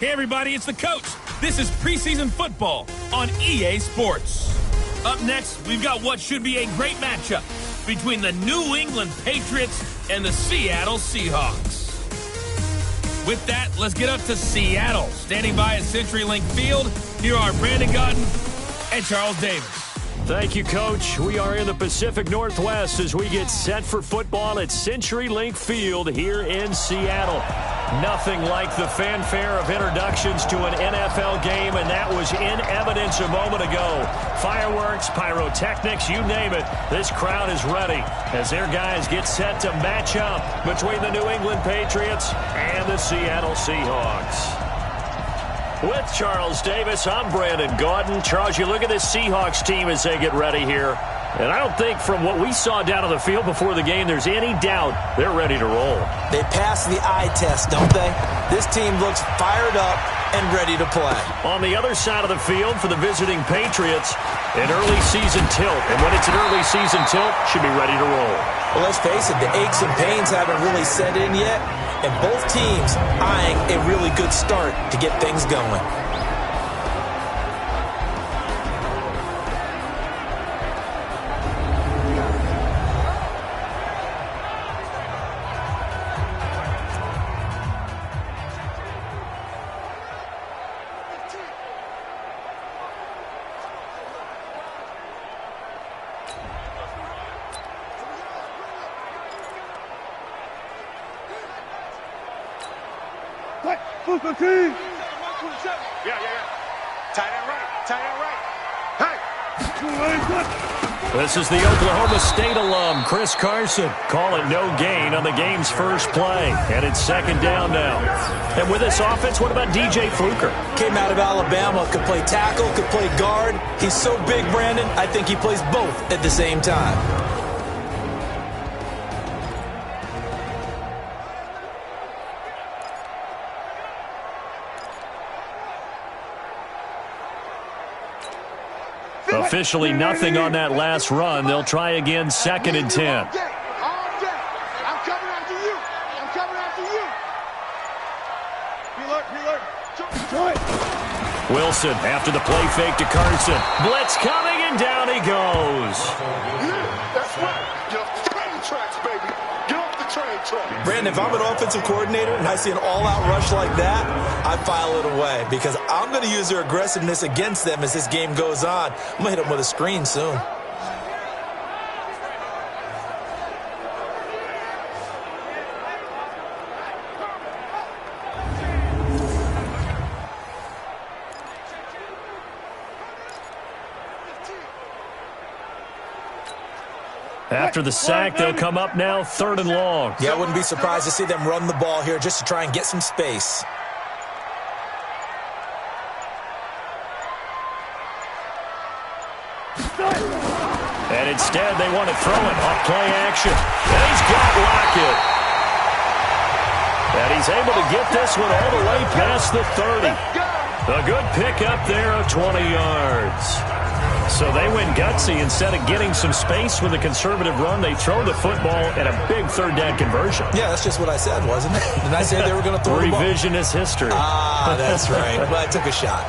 Hey everybody, it's the coach. This is preseason football on EA Sports. Up next, we've got what should be a great matchup between the New England Patriots and the Seattle Seahawks. With that, let's get up to Seattle. Standing by at CenturyLink Field, here are Brandon Gaudin and Charles Davis. Thank you, Coach. We are in the Pacific Northwest as we get set for football at CenturyLink Field here in Seattle. Nothing like the fanfare of introductions to an NFL game, and that was in evidence a moment ago. Fireworks, pyrotechnics, you name it. This crowd is ready as their guys get set to match up between the New England Patriots and the Seattle Seahawks. With Charles Davis, I'm Brandon Gaudin. Charles, you look at this Seahawks team as they get ready here, and I don't think from what we saw down on the field before the game there's any doubt they're ready to roll. They passed the eye test, don't they? This team looks fired up and ready to play. On the other side of the field for the visiting Patriots, an early season tilt. And when it's an early season tilt, should be ready to roll. Well, let's face it, the aches and pains haven't really set in yet. And both teams eyeing a really good start to get things going. This is the Oklahoma State alum, Chris Carson, calling no gain on the game's first play. And it's second down now. And with this offense, what about DJ Fluker? Came out of Alabama, could play tackle, could play guard. He's so big, Brandon, I think he plays both at the same time. Officially nothing on that last run. They'll try again, 2nd and 10. I'm coming after you. I'm coming after you. Wilson after the play fake to Carson. Blitz coming, and down he goes. That's right. Get off the train tracks, baby. Get off the train tracks. Brandon, if I'm an offensive coordinator and I see an all-out rush like that, I file it away because I'm going to use their aggressiveness against them as this game goes on. I'm going to hit them with a screen soon. After the sack, they'll come up now 3rd and long. Yeah, I wouldn't be surprised to see them run the ball here just to try and get some space. And instead, they want to throw it off play action. And he's got Lockett. And he's able to get this one all the way past the 30. A good pickup there of 20 yards. So they went gutsy. Instead of getting some space with a conservative run, they throw the football and a big 3rd down conversion. Yeah, that's just what I said, wasn't it? Didn't I say they were going to throw the ball? Revisionist history. Ah, that's right. But I took a shot.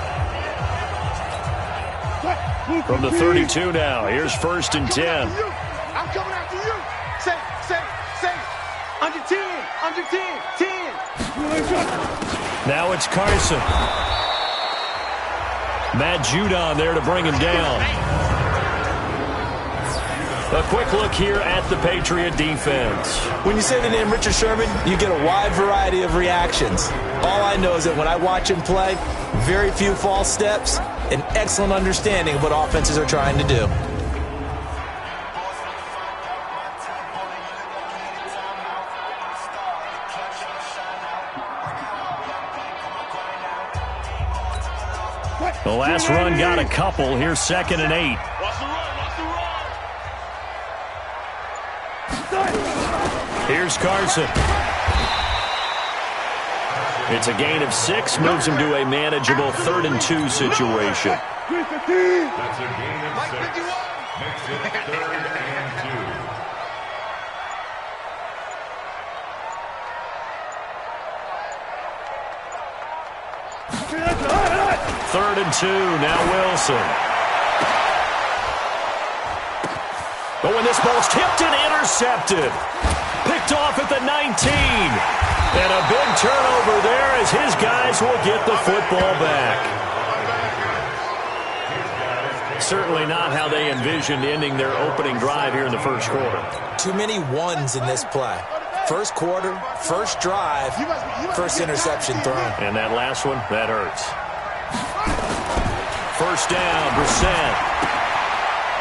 From the 32 now, here's 1st and 10. I'm coming after you. Say. Under 10. Now it's Carson. Matt Judon there to bring him down. A quick look here at the Patriot defense. When you say the name Richard Sherman, you get a wide variety of reactions. All I know is that when I watch him play, very few false steps, an excellent understanding of what offenses are trying to do. The last run got a couple. Here's 2nd and 8. Here's Carson. It's a gain of 6, moves him to a manageable 3rd and 2 situation. That's a gain of 6. Makes it 3rd and 2. Now Wilson. But when this ball's tipped and intercepted. Picked off at the 19. And a big turnover there as his guys will get the football back. Certainly not how they envisioned ending their opening drive here in the first quarter. Too many ones in this play. First quarter, first drive, first interception thrown. And that last one, that hurts. First down, Brissett.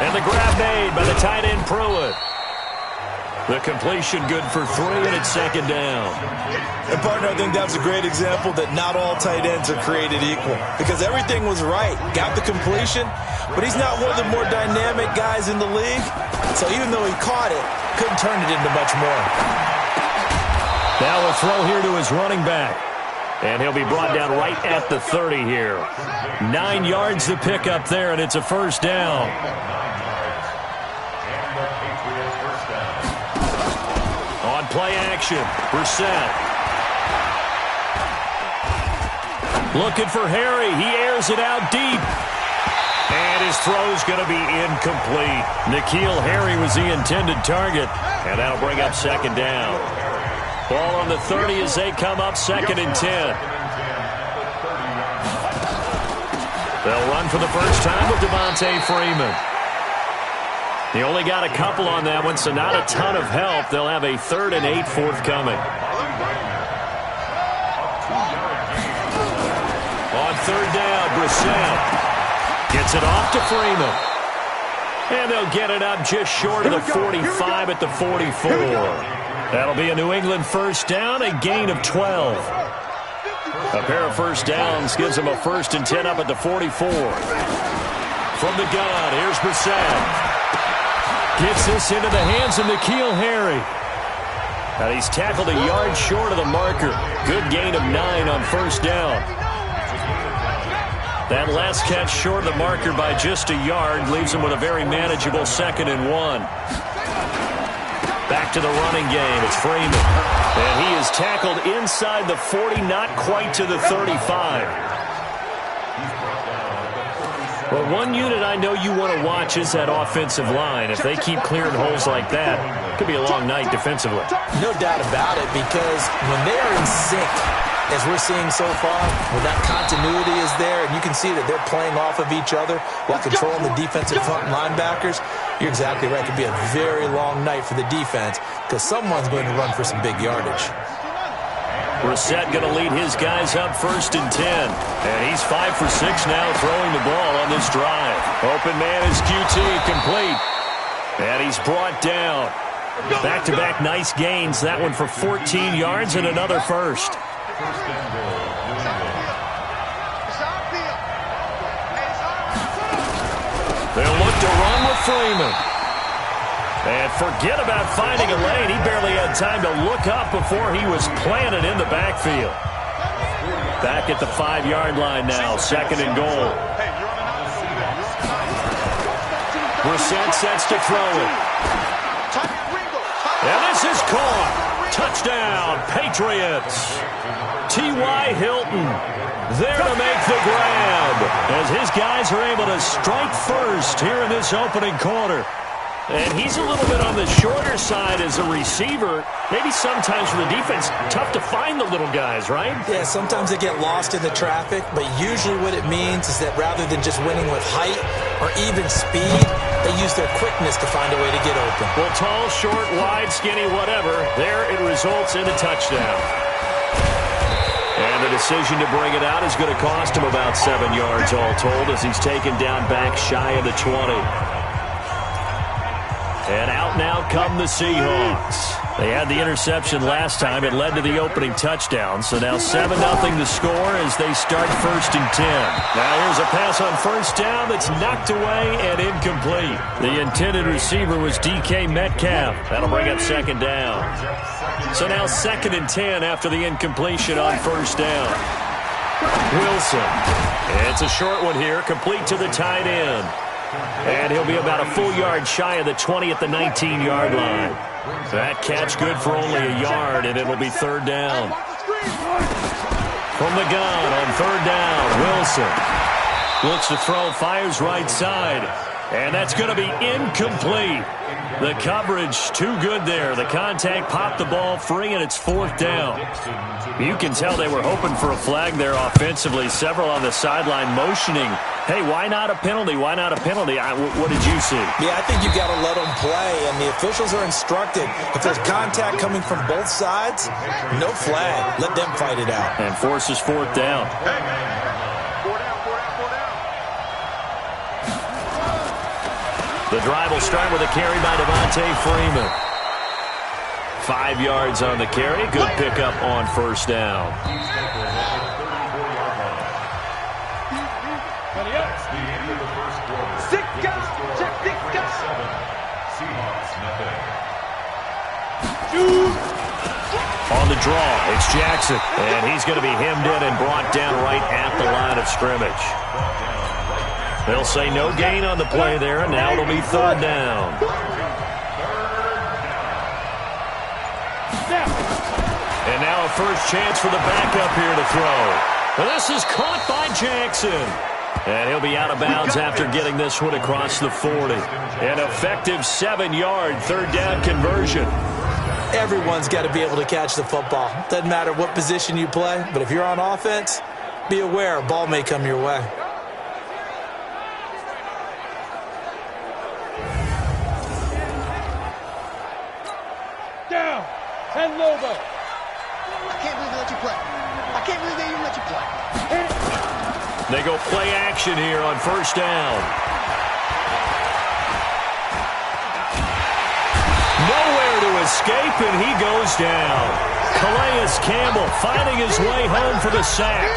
And the grab made by the tight end Pruitt. The completion good for 3, and it's second down. And, partner, I think that's a great example that not all tight ends are created equal. Because everything was right. Got the completion, but he's not one of the more dynamic guys in the league. So even though he caught it, couldn't turn it into much more. Now a throw here to his running back. And he'll be brought down right at the 30 here. 9 yards to pick up there, and it's a first down. On play action, Brissett. Looking for Harry. He airs it out deep. And his throw's going to be incomplete. N'Keal Harry was the intended target. And that'll bring up second down. Ball on the 30 as they come up, 2nd and 10. They'll run for the first time with Devontae Freeman. He only got a couple on that one, so not a ton of help. They'll have a 3rd and 8 forthcoming. On 3rd down, Brissett gets it off to Freeman. And they'll get it up just short of the 45 at the 44. That'll be a New England first down, a gain of 12. A pair of first downs gives them a 1st and 10 up at the 44. From the gun, here's Brissett. Gets this into the hands of N'Keal Harry. And he's tackled a yard short of the marker. Good gain of 9 on first down. That last catch short of the marker by just a yard leaves him with a very manageable 2nd and 1. Back to the running game. It's Freeman. And he is tackled inside the 40, not quite to the 35. Well, one unit I know you want to watch is that offensive line. If they keep clearing holes like that, it could be a long night defensively. No doubt about it, because when they are in sync, as we're seeing so far, when that continuity is there, and you can see that they're playing off of each other while controlling the defensive front linebackers, you're exactly right. It could be a very long night for the defense because someone's going to run for some big yardage. Brissett going to lead his guys up 1st and 10. And he's 5 for 6 now throwing the ball on this drive. Open man is QT, complete. And he's brought down. Back-to-back nice gains. That one for 14 yards and another first. They'll look to run with Freeman. And forget about finding a lane. He barely had time to look up before he was planted in the backfield. Back at the 5-yard line now, 2nd and goal. Brissett sets to throw it. And this is caught. Touchdown, Patriots. T.Y. Hilton there to make the grab as his guys are able to strike first here in this opening quarter. And he's a little bit on the shorter side as a receiver. Maybe sometimes for the defense, tough to find the little guys, right? Yeah, sometimes they get lost in the traffic, but usually what it means is that rather than just winning with height or even speed, they use their quickness to find a way to get open. Well, tall, short, wide, skinny, whatever, there it results in a touchdown. And the decision to bring it out is going to cost him about 7 yards all told as he's taken down back shy of the 20. And out now come the Seahawks. They had the interception last time. It led to the opening touchdown. So now 7-0 the score as they start 1st and 10. Now here's a pass on first down that's knocked away and incomplete. The intended receiver was DK Metcalf. That'll bring up 2nd down. So now 2nd and 10 after the incompletion on first down. Wilson. It's a short one here, complete to the tight end. And he'll be about a full yard shy of the 20 at the 19-yard line. That catch good for only a yard, and it'll be 3rd down. From the gun on 3rd down, Wilson Looks to throw, fires right side. And that's going to be incomplete. The coverage too good there. The contact popped the ball free, and it's 4th down. You can tell they were hoping for a flag there offensively. Several on the sideline motioning, hey, why not a penalty? Why not a penalty? What did you see? Yeah, I think you got to let them play, and the officials are instructed. If there's contact coming from both sides, no flag. Let them fight it out. And forces 4th down. The drive will start with a carry by Devontae Freeman. 5 yards on the carry. Good pickup on 1st down. On the draw, it's Jackson. And he's going to be hemmed in and brought down right at the line of scrimmage. They'll say no gain on the play there, and now it'll be 3rd down. And now a first chance for the backup here to throw. Well, this is caught by Jackson. And he'll be out of bounds after getting this one across the 40. An effective 7-yard 3rd down conversion. Everyone's got to be able to catch the football. Doesn't matter what position you play, but if you're on offense, be aware a ball may come your way. And Lobo. I can't believe they let you play. I can't believe they even let you play. They go play action here on 1st down. Nowhere to escape, and he goes down. Calais Campbell finding his way home for the sack.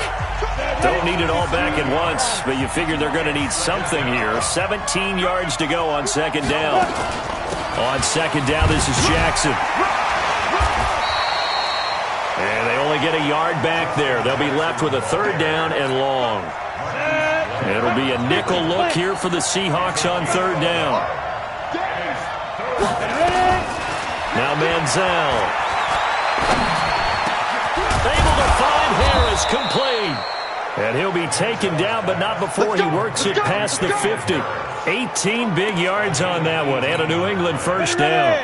Don't need it all back at once, but you figure they're going to need something here. 17 yards to go on 2nd down. On 2nd down, this is Jackson. And they only get a yard back there. They'll be left with a 3rd down and long. It'll be a nickel look here for the Seahawks on 3rd down. Now Manziel. Able to find Harris, complete. And he'll be taken down, but not before he works it past the 50. 18 big yards on that one, and a New England 1st down.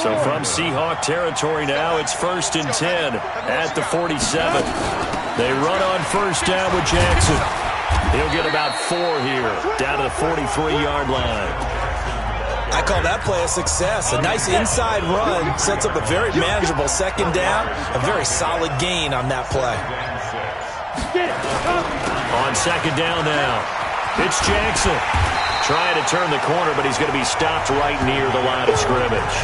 So from Seahawk territory now, it's 1st and 10 at the 47. They run on 1st down with Jackson. He'll get about 4 here, down to the 43-yard line. I call that play a success. A nice inside run sets up a very manageable 2nd down. A very solid gain on that play. On 2nd down now, it's Jackson. Trying to turn the corner, but he's going to be stopped right near the line of scrimmage.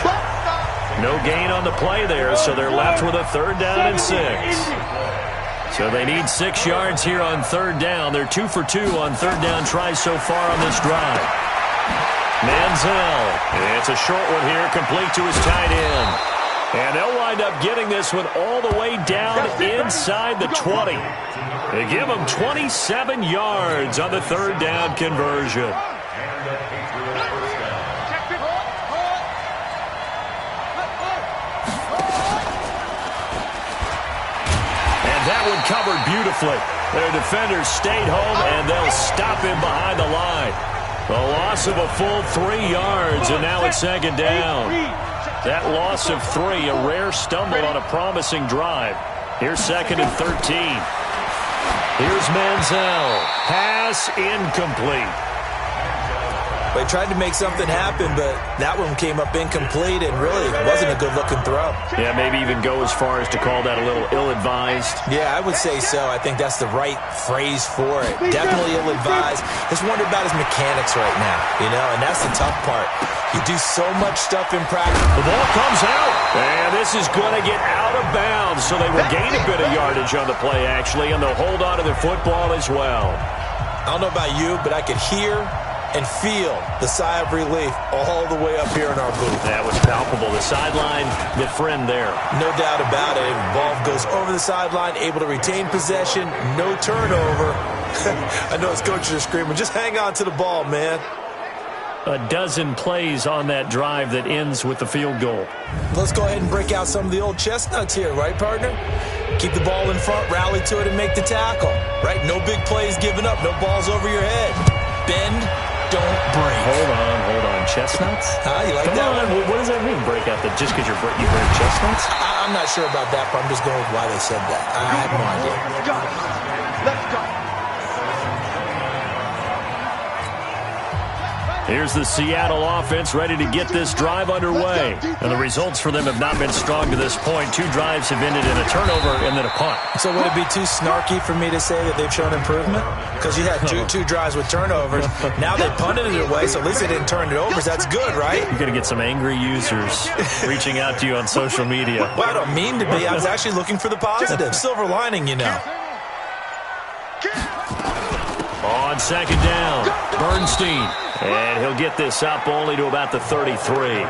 No gain on the play there, so they're left with a 3rd down and 6. So they need 6 yards here on 3rd down. They're 2 for 2 on 3rd down tries so far on this drive. Manziel. It's a short one here, complete to his tight end. And they'll wind up getting this one all the way down inside the 20. They give them 27 yards on the 3rd down conversion. That one covered beautifully. Their defenders stayed home, and they'll stop him behind the line. A loss of a full 3 yards, and now it's 2nd down. That loss of 3, a rare stumble on a promising drive. Here's 2nd and 13. Here's Manziel. Pass incomplete. They tried to make something happen, but that one came up incomplete and really wasn't a good-looking throw. Yeah, maybe even go as far as to call that a little ill-advised. Yeah, I would say so. I think that's the right phrase for it. Definitely ill-advised. Just wonder about his mechanics right now, and that's the tough part. You do so much stuff in practice. The ball comes out, and this is going to get out of bounds, so they will gain a bit of yardage on the play, actually, and they'll hold on to their football as well. I don't know about you, but I could hear and feel the sigh of relief all the way up here in our booth. That was palpable. The sideline, the friend there. No doubt about it. Ball goes over the sideline, able to retain possession, no turnover. I know his coaches are screaming, just hang on to the ball, man. a dozen plays on that drive that ends with the field goal. Let's go ahead and break out some of the old chestnuts here, right, partner? Keep the ball in front, rally to it, and make the tackle, right? No big plays given up, no balls over your head. Bend, don't break. Hold on. Chestnuts? You like that one? What does that mean, break out? Just because you break chestnuts? I'm not sure about that, but I'm just going with why they said that. I have no idea. Let's go. Here's the Seattle offense ready to get this drive underway. And the results for them have not been strong to this point. 2 drives have ended in a turnover and then a punt. So would it be too snarky for me to say that they've shown improvement? Because you had two drives with turnovers. Now they punted it away, so at least they didn't turn it over. So that's good, right? You're going to get some angry users reaching out to you on social media. Well, I don't mean to be. I was actually looking for the positive. Silver lining, you know. On second down, Bernstein. And he'll get this up only to about the 33.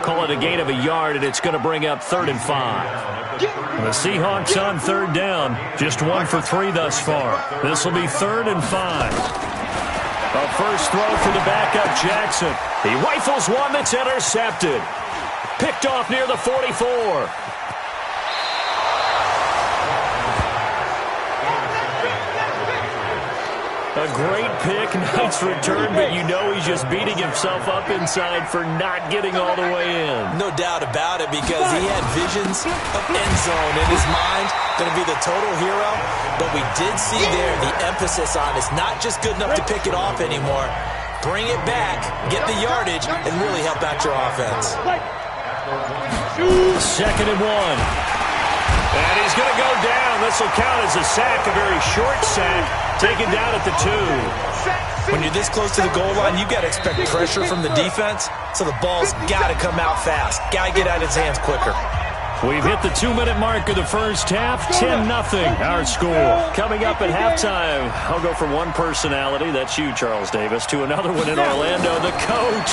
Call it a gain of a yard, and it's going to bring up 3rd and 5. The Seahawks on 3rd down, just 1 for 3 thus far. This will be 3rd and 5. A first throw for the backup Jackson. He rifles one that's intercepted. Picked off near the 44. A great pick, nice return, but you know he's just beating himself up inside for not getting all the way in. No doubt about it, because he had visions of end zone in his mind. Going to be the total hero. But we did see there the emphasis on it's not just good enough to pick it off anymore. Bring it back, get the yardage, and really help out your offense. 2nd and 1. And he's going to go down. This will count as a sack, a very short sack, taken down at the 2. When you're this close to the goal line, you've got to expect pressure from the defense, so the ball's got to come out fast. Got to get out of his hands quicker. We've hit the 2-minute mark of the first half. 10-0 our score. Coming up at halftime, I'll go from one personality, that's you, Charles Davis, to another one in Orlando, the coach.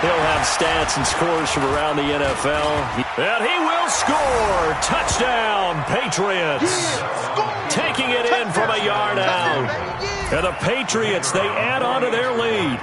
He'll have stats and scores from around the NFL. And he will score. Touchdown, Patriots. Taking it in from a yard out. And the Patriots, they add on to their lead.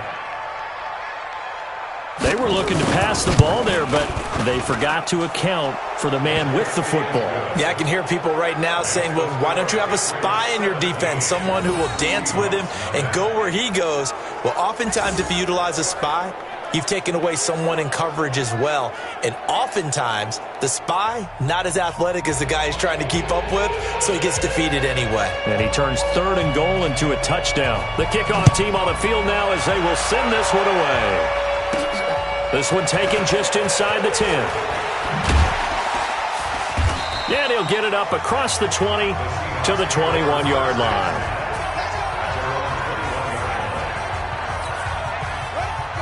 They were looking to pass the ball there, but they forgot to account for the man with the football. Yeah, I can hear people right now saying, well, why don't you have a spy in your defense, someone who will dance with him and go where he goes? Well, oftentimes if you utilize a spy, you've taken away someone in coverage as well. And oftentimes, the spy, not as athletic as the guy he's trying to keep up with, so he gets defeated anyway. And he turns 3rd and goal into a touchdown. The kickoff team on the field now as they will send this one away. This one taken just inside the 10. And he'll get it up across the 20 to the 21-yard line.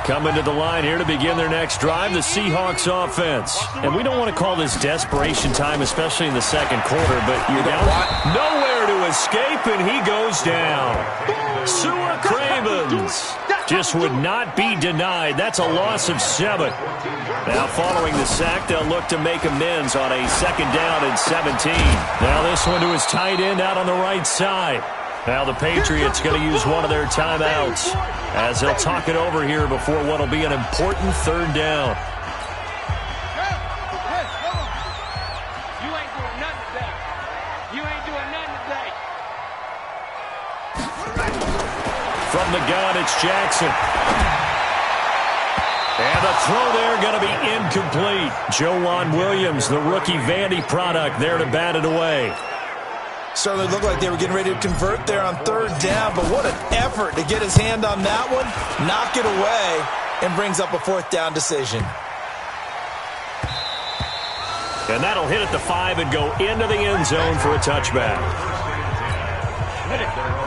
Coming to the line here to begin their next drive, the Seahawks offense. And we don't want to call this desperation time, especially in the second quarter, but you're down nowhere to escape, and he goes down. Sua Cravens just would not be denied. That's a loss of 7. Now following the sack, they'll look to make amends on a 2nd down and 17. Now this one to his tight end out on the right side. Now the Patriots going to use one of their timeouts as they'll talk it over here before what will be an important 3rd down. You ain't doing nothing today. You ain't doing nothing today. From the gun, it's Jackson. And the throw there going to be incomplete. Joejuan Williams, the rookie Vandy product, there to bat it away. Certainly looked like they were getting ready to convert there on 3rd down, but what an effort to get his hand on that one, knock it away, and brings up a 4th down decision. And that'll hit at the 5 and go into the end zone for a touchback.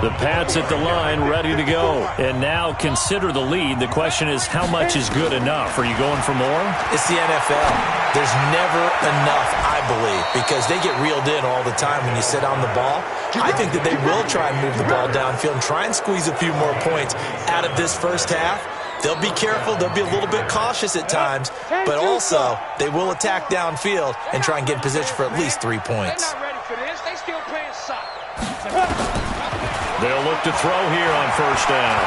The Pats at the line ready to go. And now consider the lead. The question is, how much is good enough? Are you going for more? It's the NFL. There's never enough, I believe, because they get reeled in all the time when you sit on the ball. I think that they will try and move the ball downfield and try and squeeze a few more points out of this first half. They'll be careful. They'll be a little bit cautious at times, but also they will attack downfield and try and get in position for at least 3 points. They're not ready for this. They still playing soccer. They'll look to throw here on 1st down.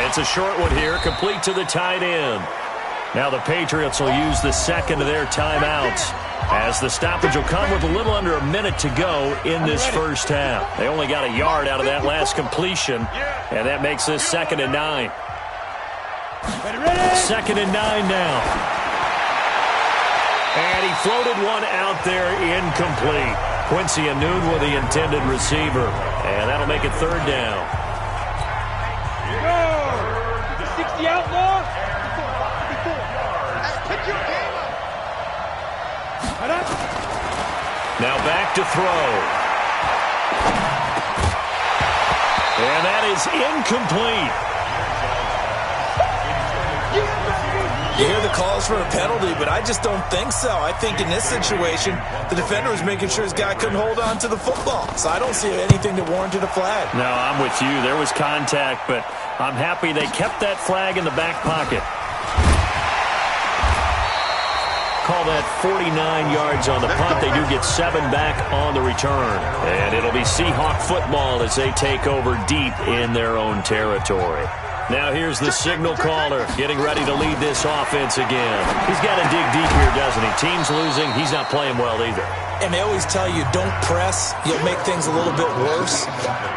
It's a short one here, complete to the tight end. Now the Patriots will use the second of their timeouts, as the stoppage will come with a little under a minute to go in this first half. They only got a yard out of that last completion, and that makes this 2nd and 9. 2nd and 9 now. And he floated one out there incomplete. Quincy Anoon with the intended receiver, and that'll make it 3rd down. 60 outlaw. Now back to throw. And that is incomplete. You hear the calls for a penalty, but I just don't think so. I think in this situation, the defender was making sure his guy couldn't hold on to the football. So I don't see anything that warranted a flag. No, I'm with you. There was contact, but I'm happy they kept that flag in the back pocket. Call that 49 yards on the punt. They do get 7 back on the return. And it'll be Seahawk football as they take over deep in their own territory. Now here's the signal caller getting ready to lead this offense again. He's got to dig deep here, doesn't he? Team's losing. He's not playing well either. And they always tell you, don't press. You'll make things a little bit worse.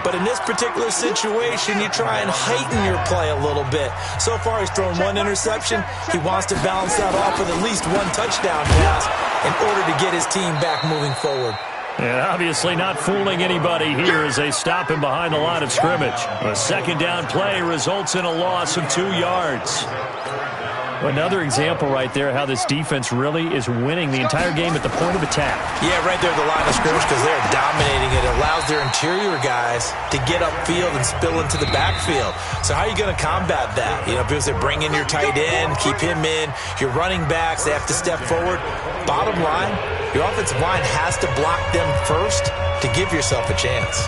But in this particular situation, you try and heighten your play a little bit. So far, he's thrown 1 interception. He wants to balance that off with at least 1 touchdown pass in order to get his team back moving forward. And obviously not fooling anybody here as they stop him behind the line of scrimmage. A 2nd down play results in a loss of 2 yards. Another example right there how this defense really is winning the entire game at the point of attack. Yeah, right there at the line of scrimmage because they're dominating it. It allows their interior guys to get upfield and spill into the backfield. So how are you going to combat that? You know, people say bring in your tight end, keep him in. Your running backs, they have to step forward. Bottom line, your offensive line has to block them first to give yourself a chance.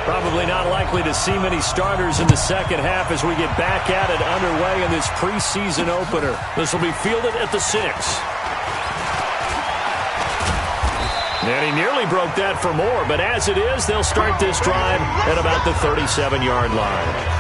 Probably not likely to see many starters in the second half as we get back at it underway in this preseason opener. This will be fielded at the 6. And he nearly broke that for more, but as it is, they'll start this drive at about the 37-yard line.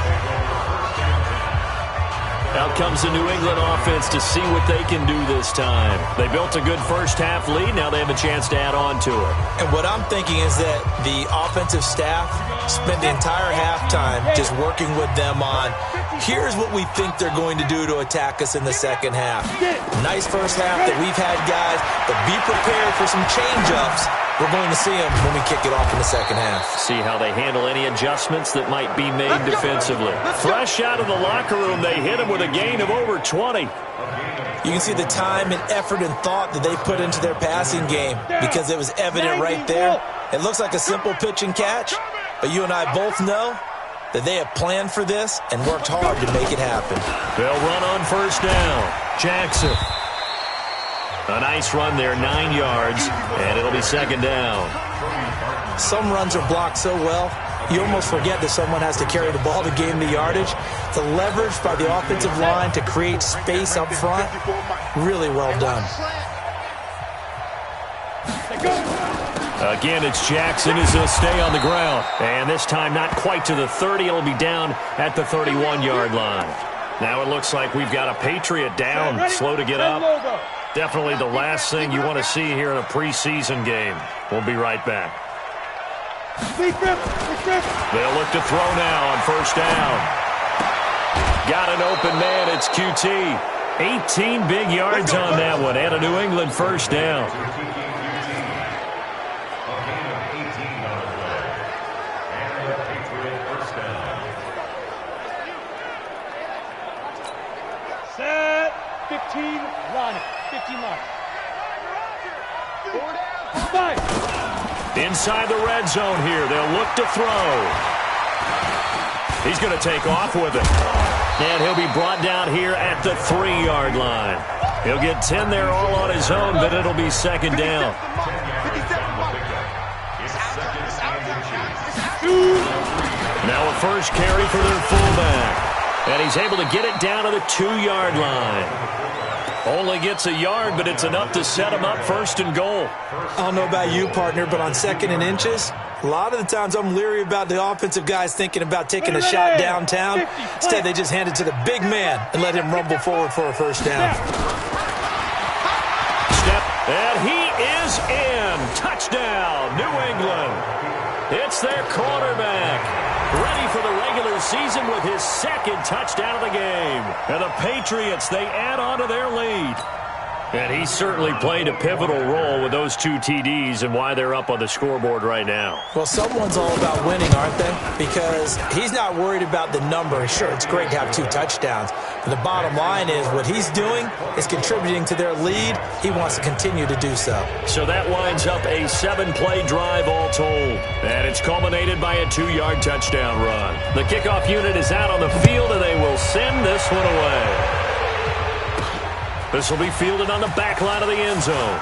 Out comes the New England offense to see what they can do this time. They built a good first-half lead. Now they have a chance to add on to it. And what I'm thinking is that the offensive staff spent the entire halftime just working with them on, here's what we think they're going to do to attack us in the second half. Nice first half that we've had, guys, but be prepared for some change-ups. We're going to see them when we kick it off in the second half. See how they handle any adjustments that might be made defensively. Fresh out of the locker room, they hit him with a gain of over 20. You can see the time and effort and thought that they put into their passing game because it was evident right there. It looks like a simple pitch and catch, but you and I both know that they have planned for this and worked hard to make it happen. They'll run on first down. Jackson. A nice run there, 9 yards, and it'll be 2nd down. Some runs are blocked so well, you almost forget that someone has to carry the ball to gain the yardage. The leverage by the offensive line to create space up front, really well done. Again, it's Jackson as he'll stay on the ground. And this time not quite to the 30. It'll be down at the 31-yard line. Now it looks like we've got a Patriot down, slow to get up. Definitely the last thing you want to see here in a preseason game. We'll be right back. They'll look to throw now on first down. Got an open man. It's QT. 18 big yards on that one and a New England first down. Set. 15 line. 15 line. Inside the red zone here. They'll look to throw. He's going to take off with it. And he'll be brought down here at the 3-yard line. He'll get 10 there all on his own, but it'll be 2nd down. Now a first carry for their fullback. And he's able to get it down to the 2-yard line. Only gets a yard, but it's enough to set him up 1st and goal. I don't know about you, partner, but on 2nd and inches, a lot of the times I'm leery about the offensive guys thinking about taking a shot downtown. Instead, they just hand it to the big man and let him rumble forward for a 1st down. Step, and he is in. Touchdown, New England. It's their quarterback, ready for the regular season with his 2nd touchdown of the game. And the Patriots, they add on to their lead. And he certainly played a pivotal role with those 2 TDs and why they're up on the scoreboard right now. Well, someone's all about winning, aren't they? Because he's not worried about the number. Sure, it's great to have 2 touchdowns. But the bottom line is what he's doing is contributing to their lead. He wants to continue to do so. So that winds up a 7-play drive all told. And it's culminated by a 2-yard touchdown run. The kickoff unit is out on the field, and they will send this one away. This will be fielded on the back line of the end zone.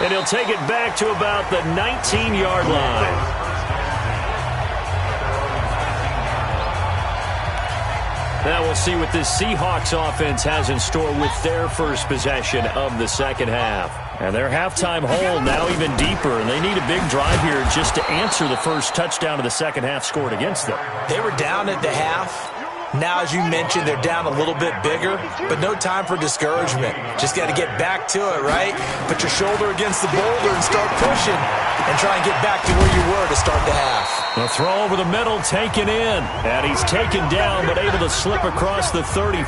And he'll take it back to about the 19-yard line. Now we'll see what this Seahawks offense has in store with their first possession of the 2nd half. And their halftime hole now even deeper, and they need a big drive here just to answer the first touchdown of the 2nd half scored against them. They were down at the half. Now, as you mentioned, they're down a little bit bigger, but no time for discouragement. Just got to get back to it, right? Put your shoulder against the boulder and start pushing and try and get back to where you were to start the half. The throw over the middle taken in, and he's taken down but able to slip across the 35.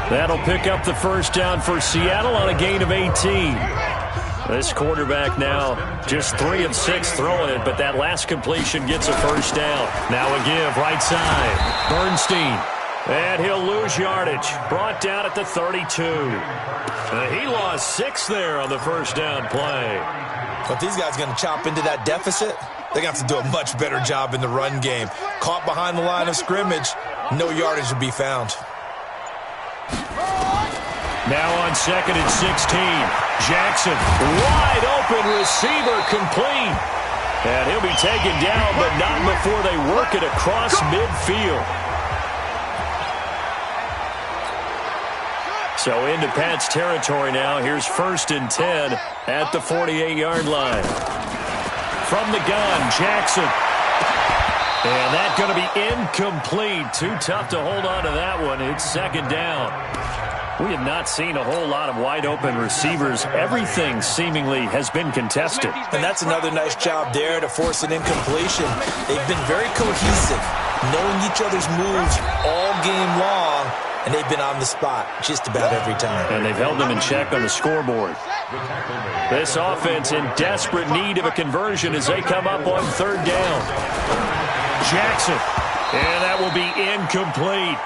That'll pick up the 1st down for Seattle on a gain of 18. This quarterback now just 3 of 6 throwing it, but that last completion gets a 1st down. Now a give right side. Bernstein. And he'll lose yardage. Brought down at the 32. He lost 6 there on the 1st down play. But these guys going to chop into that deficit? They're going to have to do a much better job in the run game. Caught behind the line of scrimmage, no yardage to be found. Now on 2nd and 16. Jackson, wide open receiver, complete. And he'll be taken down, but not before they work it across midfield. So into Pat's territory now. Here's 1st and 10 at the 48-yard line. From the gun, Jackson. And that's going to be incomplete. Too tough to hold on to that one. It's 2nd down. We have not seen a whole lot of wide-open receivers. Everything seemingly has been contested. And that's another nice job there to force an incompletion. They've been very cohesive, knowing each other's moves all game long, and they've been on the spot just about every time. And they've held them in check on the scoreboard. This offense in desperate need of a conversion as they come up on 3rd down. Jackson, and that will be incomplete.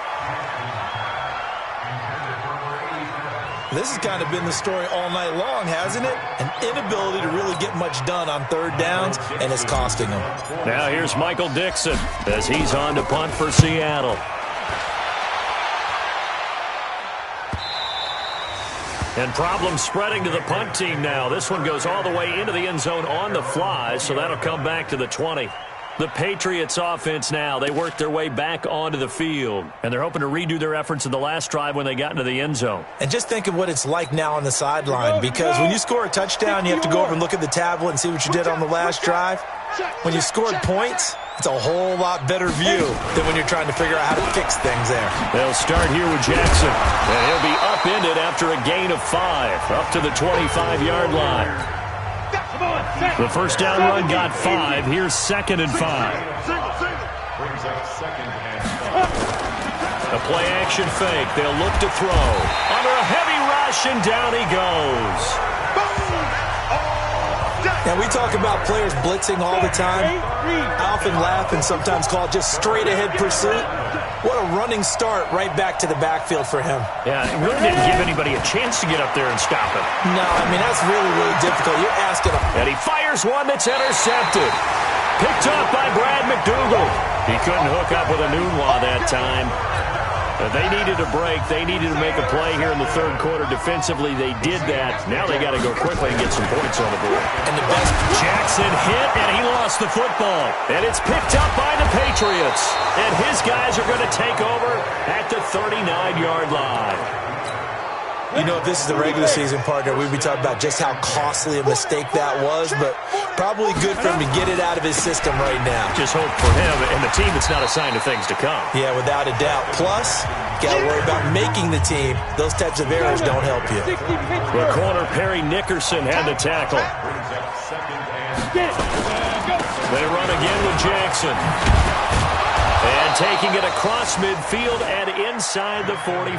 This has kind of been the story all night long, hasn't it? An inability to really get much done on 3rd downs, and it's costing them. Now here's Michael Dixon as he's on to punt for Seattle. And problems spreading to the punt team now. This one goes all the way into the end zone on the fly, so that'll come back to the 20. The Patriots offense now, they work their way back onto the field. And they're hoping to redo their efforts in the last drive when they got into the end zone. And just think of what it's like now on the sideline, because when you score a touchdown, you have to go over and look at the tablet and see what you did on the last drive. When you scored points, it's a whole lot better view than when you're trying to figure out how to fix things there. They'll start here with Jackson. And he'll be upended after a gain of 5, up to the 25-yard line. The 1st down run got 5. Here's 2nd and 5. Brings up 2nd and 5. A play-action fake. They'll look to throw. Under a heavy rush, and down he goes. Now, we talk about players blitzing all the time. I often laugh and sometimes call it just straight-ahead pursuit. What a running start right back to the backfield for him. Yeah, it really didn't give anybody a chance to get up there and stop him. No, I mean, that's really, really difficult. You're asking him. And he fires one that's intercepted. Picked up by Brad McDougal. He couldn't hook up with a Nunwa that time. They needed a break. They needed to make a play here in the third quarter. Defensively, they did that. Now they got to go quickly and get some points on the board. And the best, Jackson hit, and he lost the football. And it's picked up by the Patriots. And his guys are going to take over at the 39-yard line. you know, if this is the regular season, partner, we'd be talking about just how costly a mistake that was, but probably good for him to get it out of his system right now. Just hope for him and the team it's not a sign of things to come. Yeah, without a doubt. Plus, got to worry about making the team. Those types of errors don't help you. The corner, Perry Nickerson, had the tackle. They run again with Jackson. And taking it across midfield and inside the 45.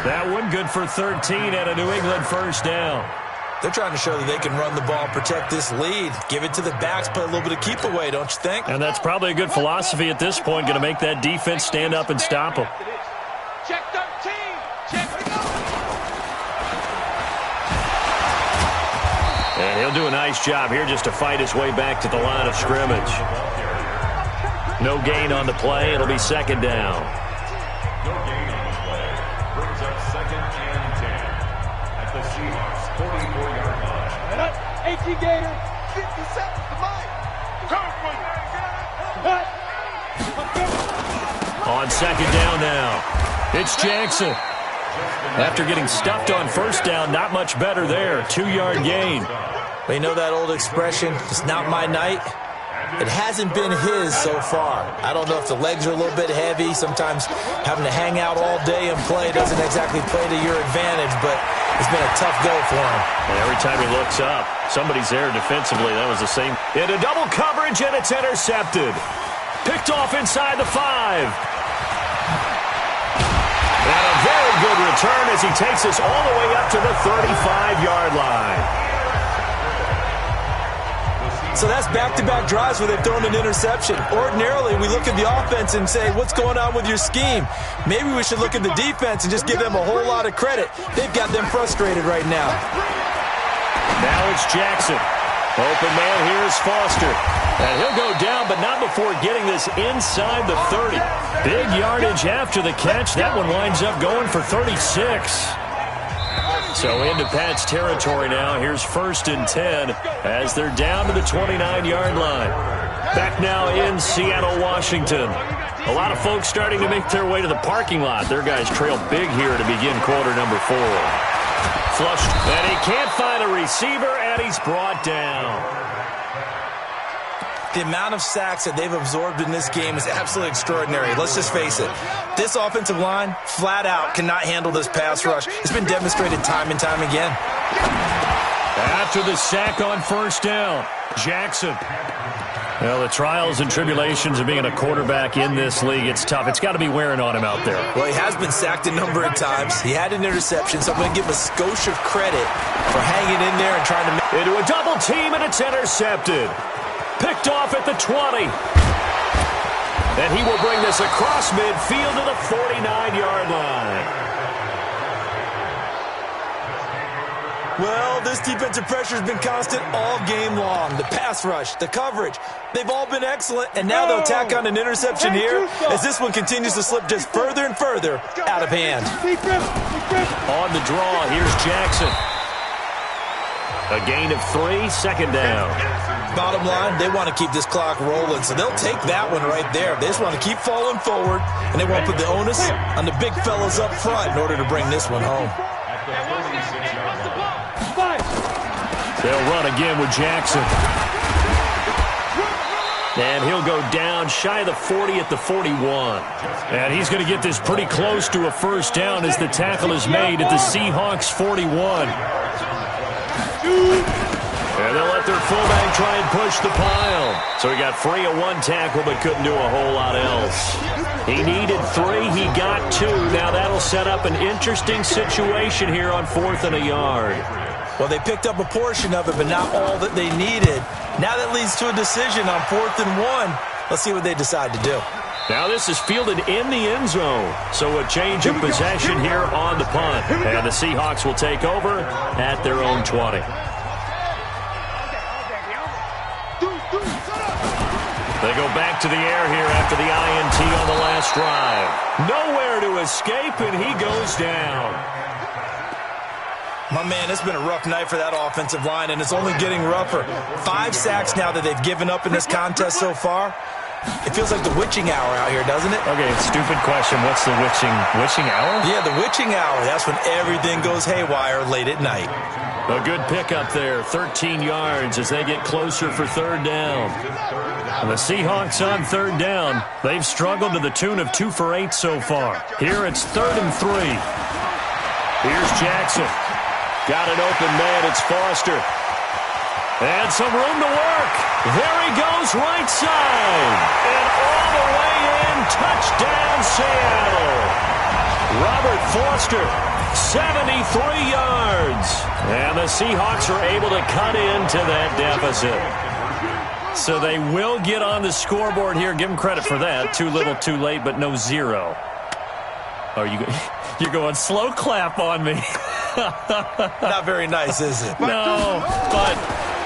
That one good for 13 and a New England first down. They're trying to show that they can run the ball, protect this lead. Give it to the backs, play a little bit of keep away, don't you think? And that's probably a good philosophy at this point, going to make that defense stand up and stop them. Check 13. Check. And he'll do a nice job here just to fight his way back to the line of scrimmage. No gain on the play. It'll be second down. No gain on the play. Brings up 2nd and 10 at the Seahawks 44-yard line. 18 Gator. 50 seconds to mine. On second down now. It's Jackson. After getting stuffed on first down, not much better there. 2-yard gain. Well, you know that old expression, it's not my night? It hasn't been his so far. I don't know if the legs are a little bit heavy. Sometimes having to hang out all day and play doesn't exactly play to your advantage, but it's been a tough go for him. And every time he looks up, somebody's there defensively. That was the same. Into double coverage, and it's intercepted. Picked off inside the 5. And a very good return as he takes us all the way up to the 35-yard line. So that's back-to-back drives where they've thrown an interception. Ordinarily, we look at the offense and say, what's going on with your scheme? Maybe we should look at the defense and just give them a whole lot of credit. They've got them frustrated right now. Now it's Jackson. Open man here is Foster. And he'll go down, but not before getting this inside the 30. Big yardage after the catch. That one winds up going for 36. So into Pat's territory now. Here's 1st and 10 as they're down to the 29-yard line. Back now in Seattle, Washington. A lot of folks starting to make their way to the parking lot. Their guys trail big here to begin quarter number 4. Flushed, and he can't find a receiver, and he's brought down. The amount of sacks that they've absorbed in this game is absolutely extraordinary. Let's just face it. This offensive line, flat out, cannot handle this pass rush. It's been demonstrated time and time again. After the sack on first down, Jackson. Well, the trials and tribulations of being a quarterback in this league, it's tough. It's got to be wearing on him out there. Well, he has been sacked a number of times. He had an interception, so I'm going to give him a skosh of credit for hanging in there and trying to make... Into a double team, and it's intercepted. Picked off at the 20. And he will bring this across midfield to the 49-yard line. Well, this defensive pressure has been constant all game long. The pass rush, the coverage, they've all been excellent, and now they'll tack on an interception here as this one continues to slip just further and further out of hand. On the draw, here's Jackson. A gain of 3, second down. Bottom line, they want to keep this clock rolling, so they'll take that one right there. They just want to keep falling forward, and they want to put the onus on the big fellas up front in order to bring this one home. They'll run again with Jackson. And he'll go down shy of the 40 at the 41. And he's going to get this pretty close to a first down as the tackle is made at the Seahawks 41. And they'll let their fullback try and push the pile. So he got free of 1 tackle but couldn't do a whole lot else. He needed 3. He got 2. Now that'll set up an interesting situation here on 4th and a yard. Well, they picked up a portion of it, but not all that they needed. Now that leads to a decision on 4th and 1. Let's see what they decide to do. Now this is fielded in the end zone. So a change of possession here on the punt. And the Seahawks will take over at their own 20. They go back to the air here after the INT on the last drive. Nowhere to escape, and he goes down. My man, it's been a rough night for that offensive line, and it's only getting rougher. 5 sacks now that they've given up in this contest so far. It feels like the witching hour out here, doesn't it? Okay, stupid question. What's the witching hour? Yeah, the witching hour. That's when everything goes haywire late at night. A good pickup there, 13 yards as they get closer for third down. And the Seahawks on third down. They've struggled to the tune of 2 for 8 so far. Here it's 3rd and 3. Here's Jackson. Got an open man. It's Foster. And some room to work. There he goes, right side. And all the way in, touchdown Seattle. Robert Foster, 73 yards. And the Seahawks are able to cut into that deficit. So they will get on the scoreboard here. Give them credit for that. Too little, too late, but no 0. Oh, you're going slow clap on me. Not very nice, is it? No, but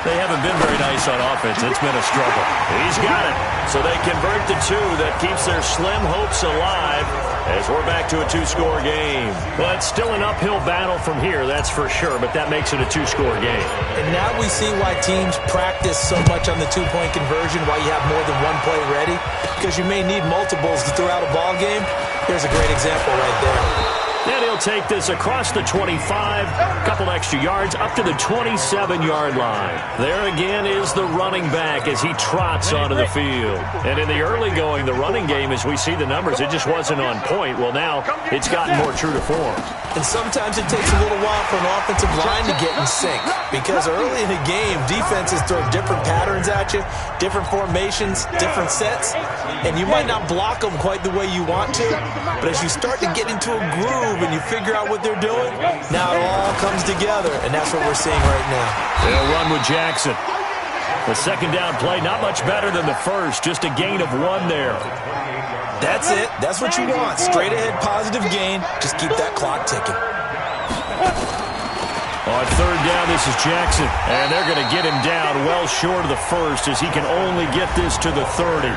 they haven't been very nice on offense. It's been a struggle. He's got it. So they convert the 2. That keeps their slim hopes alive as we're back to a 2-score game. But still an uphill battle from here, that's for sure. But that makes it a 2-score game. And now we see why teams practice so much on the 2-point conversion, why you have more than one play ready. Because you may need multiples to throw out a ball game. Here's a great example right there. And he'll take this across the 25, a couple extra yards, up to the 27-yard line. There again is the running back as he trots onto the field. And in the early going, the running game, as we see the numbers, it just wasn't on point. Well, now it's gotten more true to form. And sometimes it takes a little while for an offensive line to get in sync. Because early in the game, defenses throw different patterns at you, different formations, different sets. And you might not block them quite the way you want to. But as you start to get into a groove and you figure out what they're doing, now it all comes together. And that's what we're seeing right now. They'll run with Jackson. The second down play, not much better than the first. Just a gain of 1 there. That's it. That's what you want. Straight ahead, positive gain. Just keep that clock ticking. On third down, this is Jackson. And they're going to get him down well short of the first as he can only get this to the 30.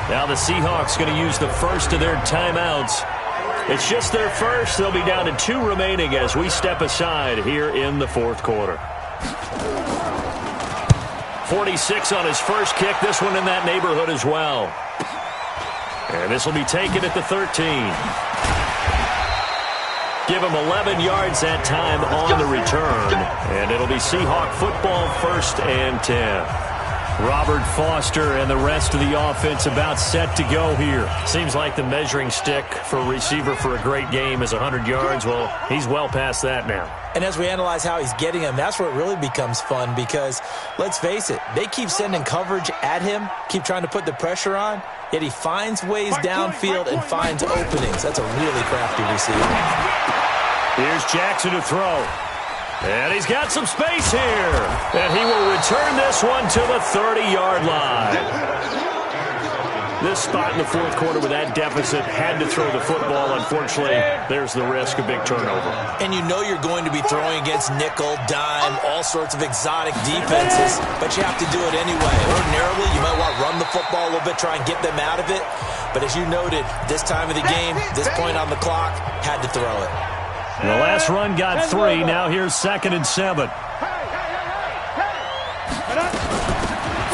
Now the Seahawks going to use the first of their timeouts. It's just their first. They'll be down to 2 remaining as we step aside here in the fourth quarter. 46 on his first kick. This one in that neighborhood as well. And this will be taken at the 13. Give him 11 yards that time on the return. And it'll be Seahawk football, 1st and 10. Robert Foster and the rest of the offense about set to go here. Seems like the measuring stick for a receiver for a great game is 100 yards. Well, he's well past that now. And as we analyze how he's getting them, that's where it really becomes fun because, let's face it, they keep sending coverage at him, keep trying to put the pressure on, yet he finds ways downfield and finds openings. That's a really crafty receiver. Here's Jackson to throw. And he's got some space here. And he will return this one to the 30-yard line. This spot in the fourth quarter with that deficit had to throw the football. Unfortunately, there's the risk of big turnover. And you know you're going to be throwing against nickel, dime, all sorts of exotic defenses, but you have to do it anyway. Ordinarily, you might want to run the football a little bit, try and get them out of it. But as you noted, this time of the game, this point on the clock, had to throw it. The last run got 3. Now here's 2nd and 7.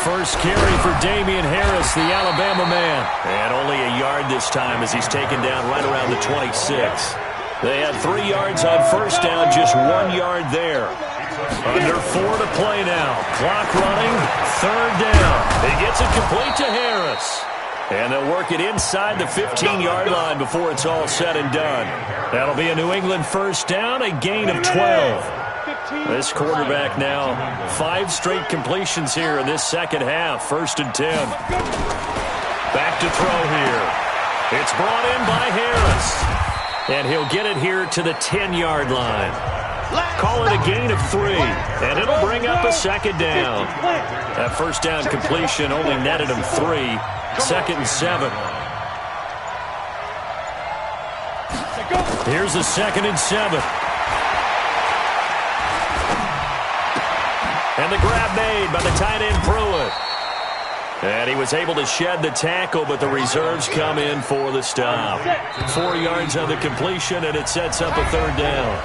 First carry for Damian Harris, the Alabama man. And only a yard this time as he's taken down right around the 26. They had 3 yards on first down, just 1 yard there. Under 4 to play now. Clock running, 3rd down. He gets it complete to Harris. And they'll work it inside the 15-yard line before it's all said and done. That'll be a New England first down, a gain of 12. This quarterback now, 5 straight completions here in this second half. 1st and 10. Back to throw here. It's brought in by Harris. And he'll get it here to the 10-yard line. Call it a gain of 3. And it'll bring up a 2nd down. That first down completion only netted him 3. 2nd and 7. Here's a 2nd and 7. And the grab made by the tight end Pruitt. And he was able to shed the tackle, but the reserves come in for the stop. 4 yards on the completion, and it sets up a third down.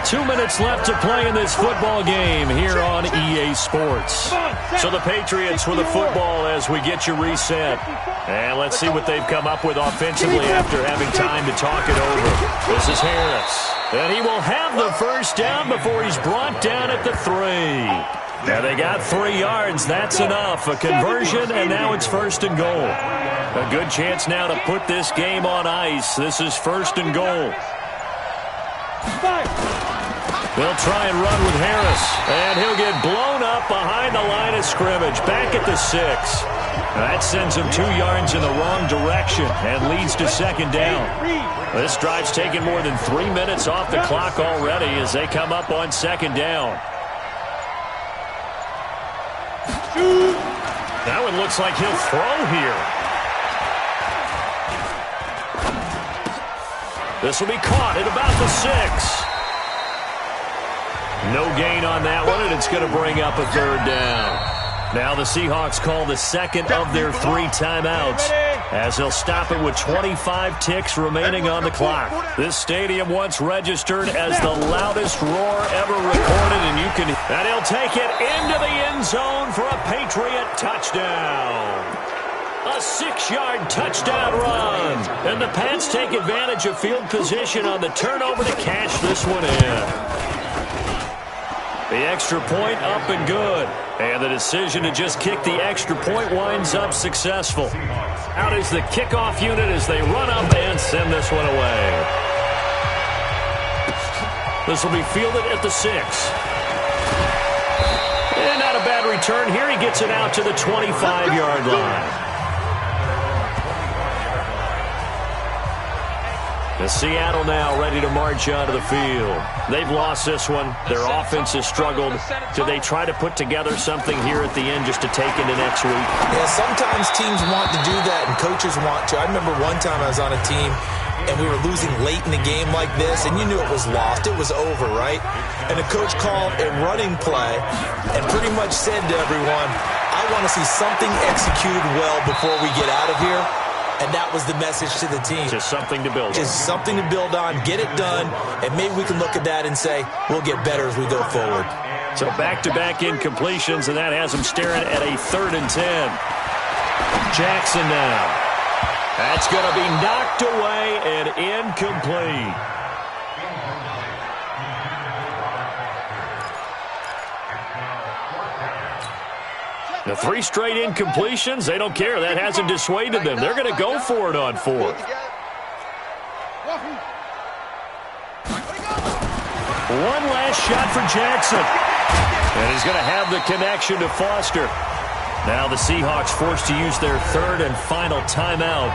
2 minutes left to play in this football game here on EA Sports. So the Patriots with the football as we get you reset. And let's see what they've come up with offensively after having time to talk it over. This is Harris. And he will have the first down before he's brought down at the 3. Now they got 3 yards. That's enough. A conversion, and now it's first and goal. A good chance now to put this game on ice. This is first and goal. They'll try and run with Harris, and he'll get blown up behind the line of scrimmage, back at the 6. That sends him 2 yards in the wrong direction and leads to second down. This drive's taken more than 3 minutes off the clock already as they come up on second down. That one looks like he'll throw here. This will be caught at about the 6. No gain on that one, and it's going to bring up a third down. Now the Seahawks call the second of their 3 timeouts as they'll stop it with 25 ticks remaining on the clock. This stadium once registered as the loudest roar ever recorded, and he'll take it into the end zone for a Patriot touchdown. A 6-yard touchdown run. And the Pats take advantage of field position on the turnover to cash this one in. The extra point up and good. And the decision to just kick the extra point winds up successful. Out is the kickoff unit as they run up and send this one away. This will be fielded at the 6. And not a bad return here. He gets it out to the 25-yard line. The Seattle now ready to march onto the field. They've lost this one. Their offense has struggled. Do they try to put together something here at the end just to take into next week? Yeah, sometimes teams want to do that and coaches want to. I remember one time I was on a team and we were losing late in the game like this, and you knew it was lost. It was over, right? And the coach called a running play and pretty much said to everyone, I want to see something executed well before we get out of here. And that was the message to the team. Just something to build on. Just something to build on, get it done, and maybe we can look at that and say, we'll get better as we go forward. So back-to-back incompletions, and that has them staring at a 3rd and 10. Jackson now. That's going to be knocked away and incomplete. The 3 straight incompletions, they don't care. That hasn't dissuaded them. They're going to go for it on 4th. One last shot for Jackson. And he's going to have the connection to Foster. Now the Seahawks forced to use their 3rd and final timeout.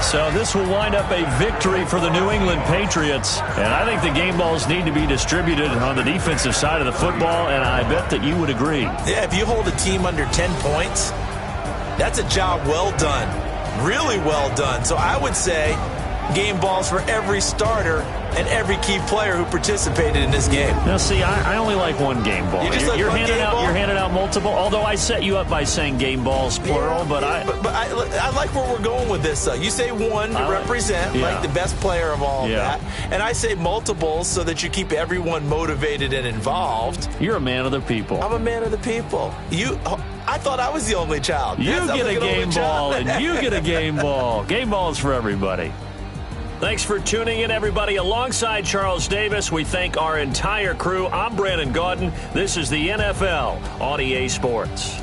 So this will wind up a victory for the New England Patriots. And I think the game balls need to be distributed on the defensive side of the football, and I bet that you would agree. Yeah, if you hold a team under 10 points, that's a job well done. Really well done. So I would say game balls for every starter and every key player who participated in this game. Now, see, I only like one game ball. You're handing out multiple, although I set you up by saying game balls, plural, but I like where we're going with this. You say one to represent, like the best player of all of that, and I say multiples so that you keep everyone motivated and involved. You're a man of the people. I'm a man of the people. I thought I was the only child. You get a game ball, and you get a game ball. Game balls for everybody. Thanks for tuning in, everybody. Alongside Charles Davis, we thank our entire crew. I'm Brandon Gaudin. This is the NFL on EA Sports.